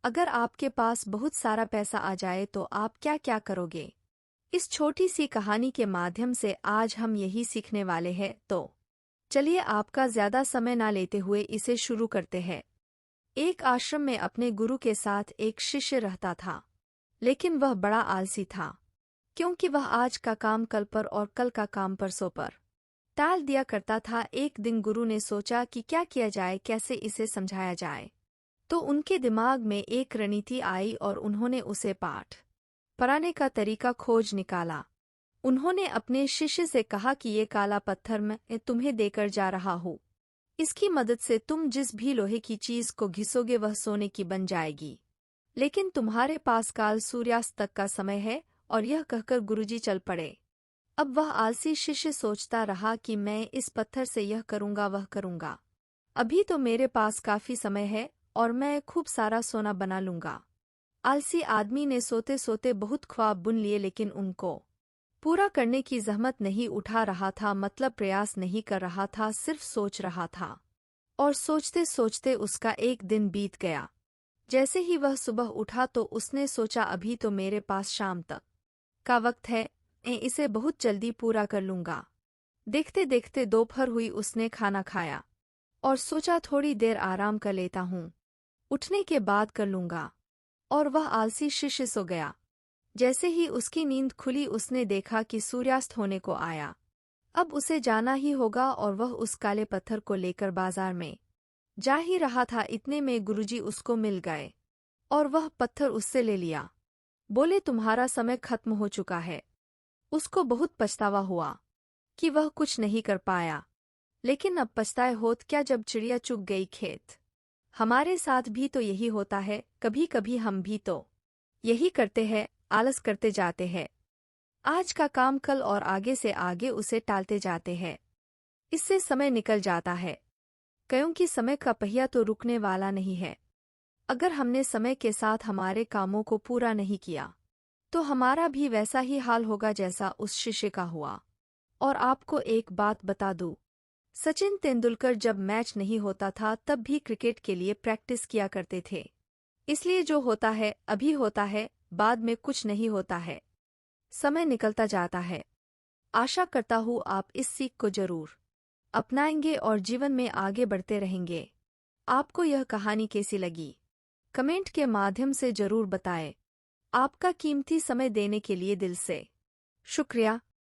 अगर आपके पास बहुत सारा पैसा आ जाए तो आप क्या क्या करोगे? इस छोटी सी कहानी के माध्यम से आज हम यही सीखने वाले हैं, तो चलिए आपका ज्यादा समय ना लेते हुए इसे शुरू करते हैं। एक आश्रम में अपने गुरु के साथ एक शिष्य रहता था, लेकिन वह बड़ा आलसी था, क्योंकि वह आज का काम कल पर और कल का काम परसों पर टाल दिया करता था। एक दिन गुरु ने सोचा कि क्या किया जाए, कैसे इसे समझाया जाए। तो उनके दिमाग में एक रणनीति आई और उन्होंने उसे पाठ पढ़ाने का तरीका खोज निकाला। उन्होंने अपने शिष्य से कहा कि ये काला पत्थर मैं तुम्हें देकर जा रहा हूँ। इसकी मदद से तुम जिस भी लोहे की चीज को घिसोगे वह सोने की बन जाएगी। लेकिन तुम्हारे पास काल सूर्यास्त तक का समय है। और यह कहकर गुरुजी चल पड़े। अब वह आलसी शिष्य सोचता रहा कि मैं इस पत्थर से यह करूंगा वह करूंगा। अभी तो मेरे पास काफी समय है और मैं खूब सारा सोना बना लूंगा। आलसी आदमी ने सोते सोते बहुत ख्वाब बुन लिए, लेकिन उनको पूरा करने की जहमत नहीं उठा रहा था, मतलब प्रयास नहीं कर रहा था, सिर्फ सोच रहा था। और सोचते सोचते उसका एक दिन बीत गया। जैसे ही वह सुबह उठा तो उसने सोचा अभी तो मेरे पास शाम तक का वक्त है, मैं इसे बहुत जल्दी पूरा कर लूंगा। देखते देखते दोपहर हुई, उसने खाना खाया और सोचा थोड़ी देर आराम कर लेता हूँ, उठने के बाद कर लूंगा। और वह आलसी शिष्य सो गया। जैसे ही उसकी नींद खुली उसने देखा कि सूर्यास्त होने को आया। अब उसे जाना ही होगा और वह उस काले पत्थर को लेकर बाजार में जा ही रहा था, इतने में गुरुजी उसको मिल गए और वह पत्थर उससे ले लिया। बोले तुम्हारा समय खत्म हो चुका है। उसको बहुत पछतावा हुआ कि वह कुछ नहीं कर पाया, लेकिन अब पछताए होत क्या जब चिड़िया चुग गई खेत। हमारे साथ भी तो यही होता है, कभी कभी हम भी तो यही करते हैं, आलस करते जाते हैं। आज का काम कल और आगे से आगे उसे टालते जाते हैं। इससे समय निकल जाता है, क्योंकि समय का पहिया तो रुकने वाला नहीं है। अगर हमने समय के साथ हमारे कामों को पूरा नहीं किया तो हमारा भी वैसा ही हाल होगा जैसा उस शिष्य का हुआ। और आपको एक बात बता दूं, सचिन तेंदुलकर जब मैच नहीं होता था तब भी क्रिकेट के लिए प्रैक्टिस किया करते थे। इसलिए जो होता है अभी होता है, बाद में कुछ नहीं होता है। समय निकलता जाता है। आशा करता हूँ आप इस सीख को जरूर अपनाएंगे और जीवन में आगे बढ़ते रहेंगे। आपको यह कहानी कैसी लगी, कमेंट के माध्यम से जरूर बताएं। आपका कीमती समय देने के लिए दिल से शुक्रिया।